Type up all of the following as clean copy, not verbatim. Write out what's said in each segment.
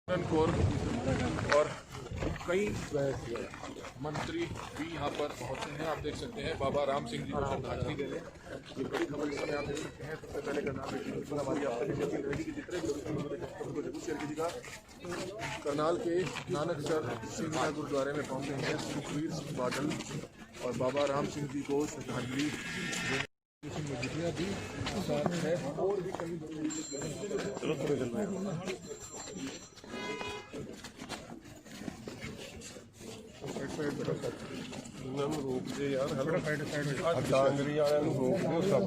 कौर और कई मंत्री भी यहाँ पर पहुँचे हैं। आप देख सकते हैं बाबा राम सिंह जी को श्रद्धांजलि देने। ये बड़ी खबर इस समय आप देख सकते हैं। सबसे पहले करनाल हमारी आप तक रहेगी कि जितने भी लोग जरूर शेयर कीजिएगा। करनाल के नानकसर सिंह गुरुद्वारे में पहुँचे हैं सुखबीर सिंह बादल और बाबा राम सिंह जी को श्रद्धांजलि देने जितना भी साथ है और भी कई रोक दे यार श्रद्धांजलि वाले रोक दो सब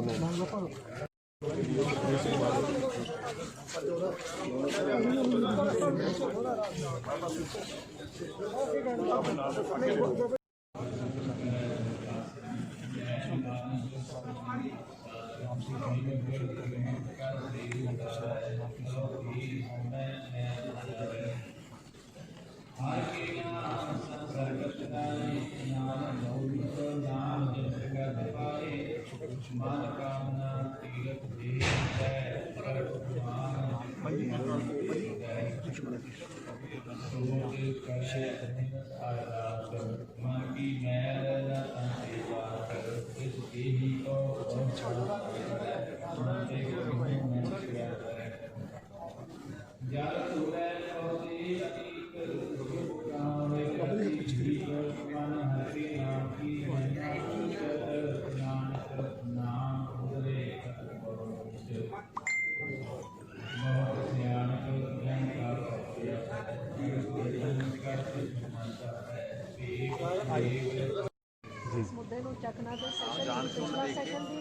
इस मुद्दे को चकना दे सेशन पिछला सेशन भी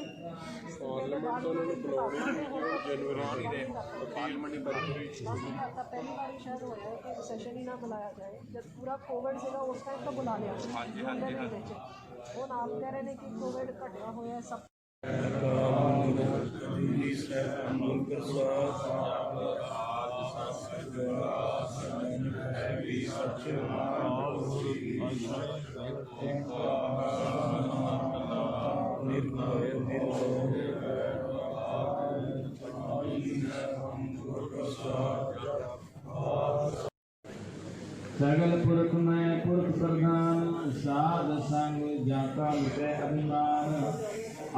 पार्लियामेंट तो उन्होंने बुलानी जनवरी ने पार्लियामेंट की पहली बार शायद होया है कि सेशन ही ना बुलाया जाए। जब पूरा कोविड सीगा उस टाइम तो बुला लिया वो आप कह रहे हैं कि कोविड घटिया होया सब सगल पुरख में पुरख प्रधान साध संग जाका विषय अभिमान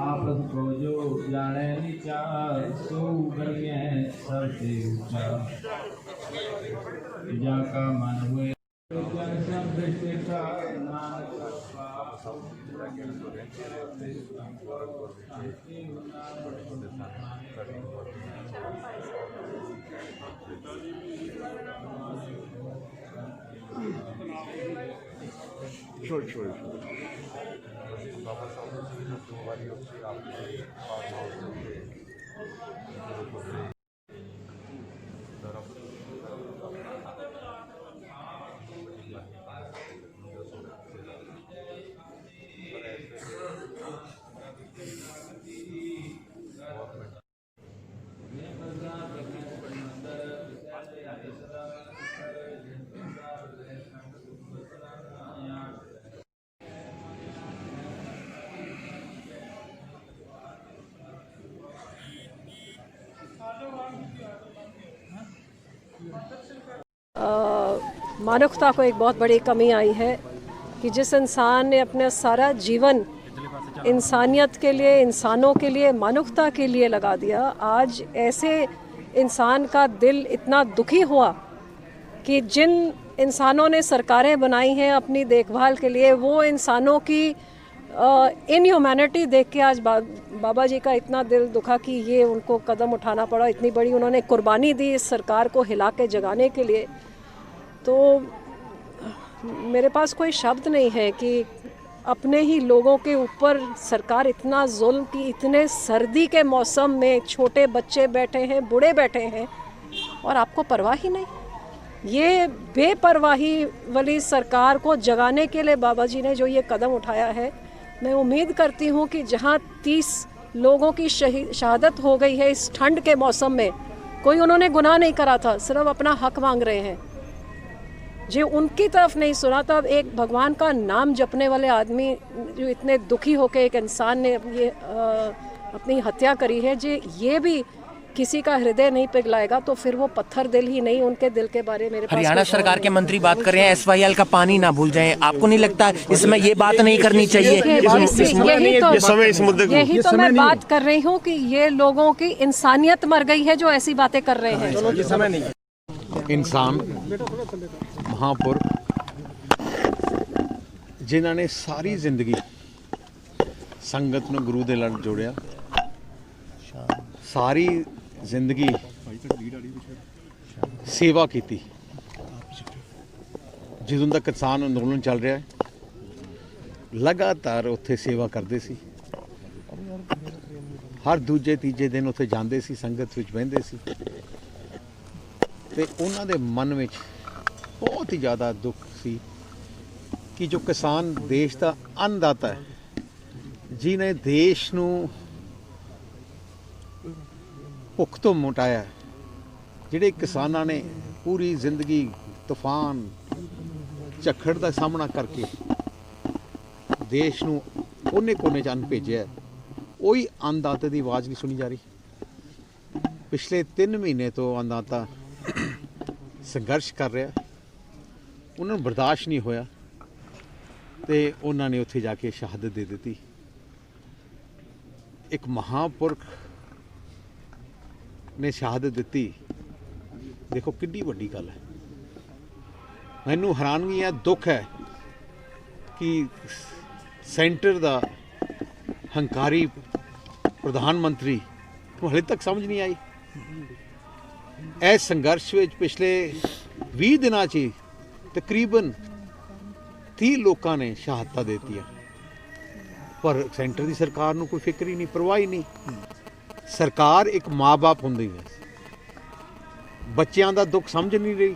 आपस को जो जाने विचार सो बरगे सबसे ऊंचा जाका मन हुए सब दृष्टि का नानक Sure. मानवता को एक बहुत बड़ी कमी आई है कि जिस इंसान ने अपना सारा जीवन इंसानियत के लिए, इंसानों के लिए, मानवता के लिए लगा दिया, आज ऐसे इंसान का दिल इतना दुखी हुआ कि जिन इंसानों ने सरकारें बनाई हैं अपनी देखभाल के लिए, वो इंसानों की इनह्यूमैनिटी देख के आज बाबा जी का इतना दिल दुखा कि ये उनको कदम उठाना पड़ा। इतनी बड़ी उन्होंने कुर्बानी दी इस सरकार को हिला के जगाने के लिए। तो मेरे पास कोई शब्द नहीं है कि अपने ही लोगों के ऊपर सरकार इतना जुल्म की, इतने सर्दी के मौसम में छोटे बच्चे बैठे हैं, बूढ़े बैठे हैं और आपको परवाह ही नहीं। ये बेपरवाही वाली सरकार को जगाने के लिए बाबा जी ने जो ये कदम उठाया है, मैं उम्मीद करती हूँ कि जहाँ 30 लोगों की शहादत हो गई है इस ठंड के मौसम में, कोई उन्होंने गुनाह नहीं करा था, सिर्फ अपना हक मांग रहे हैं। जो उनकी तरफ नहीं सुना था, अब एक भगवान का नाम जपने वाले आदमी जो इतने दुखी होकर एक इंसान ने ये अपनी हत्या करी है, ये भी किसी का हृदय नहीं पिघलाएगा तो फिर वो पत्थर दिल ही नहीं, उनके दिल के बारे में मेरे पास हरियाणा कोई और सरकार नहीं के मंत्री बात कर रहे हैं SYL का पानी ना भूल जाएं, आपको नहीं लगता इसमें ये बात नहीं करनी चाहिए? यही तो मैं बात कर रही हूँ कि ये लोगों की इंसानियत मर गई है जो ऐसी बातें कर रहे हैं। ਇਨਸਾਨ ਮਹਾਂਪੁਰਖ ਜਿਨ੍ਹਾਂ ਨੇ ਸਾਰੀ ਜ਼ਿੰਦਗੀ ਸੰਗਤ ਨੂੰ ਗੁਰੂ ਦੇ ਲੜ ਜੋੜਿਆ, ਸਾਰੀ ਜ਼ਿੰਦਗੀ ਸੇਵਾ ਕੀਤੀ। ਜਦੋਂ ਦਾ ਕਿਸਾਨ ਅੰਦੋਲਨ ਚੱਲ ਰਿਹਾ ਹੈ ਲਗਾਤਾਰ ਉੱਥੇ ਸੇਵਾ ਕਰਦੇ ਸੀ। ਹਰ ਦੂਜੇ ਤੀਜੇ ਦਿਨ ਉੱਥੇ ਜਾਂਦੇ ਸੀ, ਸੰਗਤ ਵਿੱਚ ਬਹਿੰਦੇ ਸੀ ਤੇ ਉਹਨਾਂ ਦੇ ਮਨ ਵਿੱਚ ਬਹੁਤ ਹੀ ਜ਼ਿਆਦਾ ਦੁੱਖ ਸੀ ਕਿ ਜੋ ਕਿਸਾਨ ਦੇਸ਼ ਦਾ ਅੰਨਦਾਤਾ ਹੈ, ਜਿਨੇ ਦੇਸ਼ ਨੂੰ ਭੁੱਖ ਤੋਂ ਮਿਟਾਇਆ, ਜਿਹੜੇ ਕਿਸਾਨਾਂ ਨੇ ਪੂਰੀ ਜ਼ਿੰਦਗੀ ਤੂਫਾਨ ਝੱਖੜ ਦਾ ਸਾਹਮਣਾ ਕਰਕੇ ਦੇਸ਼ ਨੂੰ ਕੋਨੇ-ਕੋਨੇ 'ਚ ਅੰਨ ਭੇਜਿਆ, ਉਹੀ ਅੰਨਦਾਤੇ ਦੀ ਆਵਾਜ਼ ਨਹੀਂ ਸੁਣੀ ਜਾ ਰਹੀ। ਪਿਛਲੇ 3 ਮਹੀਨੇ ਤੋਂ ਅੰਨਦਾਤਾ ਸੰਘਰਸ਼ ਕਰ ਰਿਹਾ, ਉਹਨਾਂ ਨੂੰ ਬਰਦਾਸ਼ਤ ਨਹੀਂ ਹੋਇਆ ਤੇ ਉਹਨਾਂ ਨੇ ਉੱਥੇ ਜਾ ਕੇ ਸ਼ਹਾਦਤ ਦੇ ਦਿੱਤੀ। ਇੱਕ ਮਹਾਂਪੁਰਖ ਨੇ ਸ਼ਹਾਦਤ ਦਿੱਤੀ, ਦੇਖੋ ਕਿੰਨੀ ਵੱਡੀ ਗੱਲ ਹੈ। ਮੈਨੂੰ ਹੈਰਾਨਗੀ ਹੈ, ਦੁੱਖ ਹੈ ਕਿ ਸੈਂਟਰ ਦਾ ਹੰਕਾਰੀ ਪ੍ਰਧਾਨ ਮੰਤਰੀ ਨੂੰ ਹਾਲੇ ਤੱਕ ਸਮਝ ਨਹੀਂ ਆਈ। ਇਸ ਸੰਘਰਸ਼ ਵਿੱਚ ਪਿਛਲੇ 20 ਦਿਨਾਂ 'ਚ ਤਕਰੀਬਨ 30 ਲੋਕਾਂ ਨੇ ਸ਼ਹਾਦਤਾਂ ਦੇ ਦਿੱਤੀਆਂ, ਪਰ ਸੈਂਟਰ ਦੀ ਸਰਕਾਰ ਨੂੰ ਕੋਈ ਫਿਕਰ ਹੀ ਨਹੀਂ, ਪਰਵਾਹ ਹੀ ਨਹੀਂ। ਸਰਕਾਰ ਇੱਕ ਮਾਂ-ਬਾਪ ਹੁੰਦੀ ਹੈ, ਬੱਚਿਆਂ ਦਾ ਦੁੱਖ ਸਮਝ ਨਹੀਂ ਰਹੀ।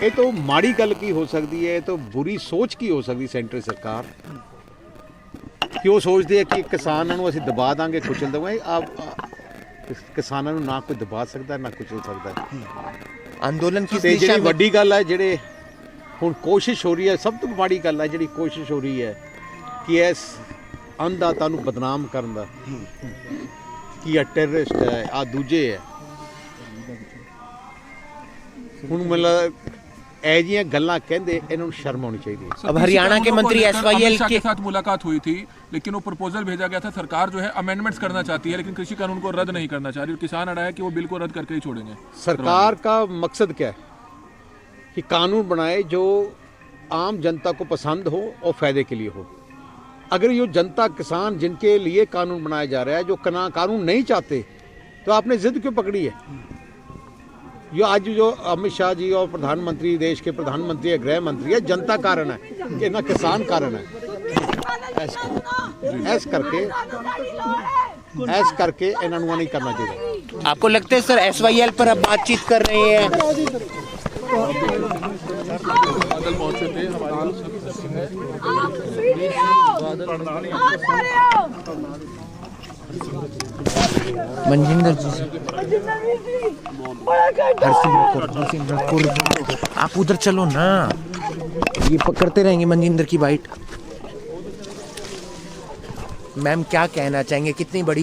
ਇਹ ਤੋਂ ਮਾੜੀ ਗੱਲ ਕੀ ਹੋ ਸਕਦੀ ਹੈ, ਇਹ ਤੋਂ ਬੁਰੀ ਸੋਚ ਕੀ ਹੋ ਸਕਦੀ ਸੈਂਟਰ ਸਰਕਾਰ ਕਿ ਉਹ ਸੋਚਦੇ ਆ ਕਿ ਕਿਸਾਨਾਂ ਨੂੰ ਅਸੀਂ ਦਬਾ ਦਾਂਗੇ, ਕੁਚਲ ਦੇਵਾਂਗੇ। ਕਿਸਾਨਾਂ ਨੂੰ ਨਾ ਕੋਈ ਦਬਾ ਸਕਦਾ ਨਾ ਕੁਚਲ ਸਕਦਾ। आंदोलन की ਤੇ ਜਿਹੜੀ ਵੱਡੀ ਗੱਲ ਹੈ, ਜਿਹੜੇ ਹੁਣ ਕੋਸ਼ਿਸ਼ ਹੋ ਰਹੀ ਹੈ, ਸਭ ਤੋਂ ਮਾੜੀ ਗੱਲ ਹੈ ਜਿਹੜੀ ਕੋਸ਼ਿਸ਼ ਹੋ ਰਹੀ ਹੈ ਕਿ ਇਸ ਅੰਨਦਾਤਾ ਨੂੰ ਬਦਨਾਮ ਕਰਨ ਦਾ, ਕਿ ਇਹ ਟੈਰਰਿਸਟ ਹੈ, ਆ ਦੂਜੇ ਹੈ। ਹੁਣ ਮਤਲਬ ਇਹ ਜਿਹੀਆਂ ਗੱਲਾਂ ਕਹਿੰਦੇ, ਇਹਨਾਂ ਨੂੰ ਸ਼ਰਮ ਆਉਣੀ ਚਾਹੀਦੀ ਹੈ। अब हरियाणा के मंत्री SYL के साथ मुलाकात हुई थी, लेकिन वो प्रपोजल भेजा गया था, सरकार जो है अमेंडमेंट्स करना चाहती है, लेकिन कृषि कानून को रद्द नहीं करना चाह रही, और किसान अड़ा है कि वो बिल को रद्द करके ही छोड़ेंगे। सरकार का मकसद क्या है कि कानून बनाए जो आम जनता को पसंद हो और फायदे के लिए हो। अगर ये जनता किसान जिनके लिए कानून बनाया जा रहा है, जो कानून नहीं चाहते, तो आपने जिद क्यों पकड़ी है? ये आज जो अमित शाह जी और प्रधानमंत्री, देश के प्रधानमंत्री है, गृह मंत्री है, जनता कारण है कि ना किसान कारण है। ऐस करके इन्हों नहीं करना चाहिए। आपको लगता है सर SYL पर अब बातचीत कर रहे हैं? बादल पहुंचे थे मनजिंदर जी से आप उधर चलो ना, ये पकड़ते रहेंगे मनजिंदर की बाइट। मैम क्या कहना चाहेंगे, कितनी बड़ी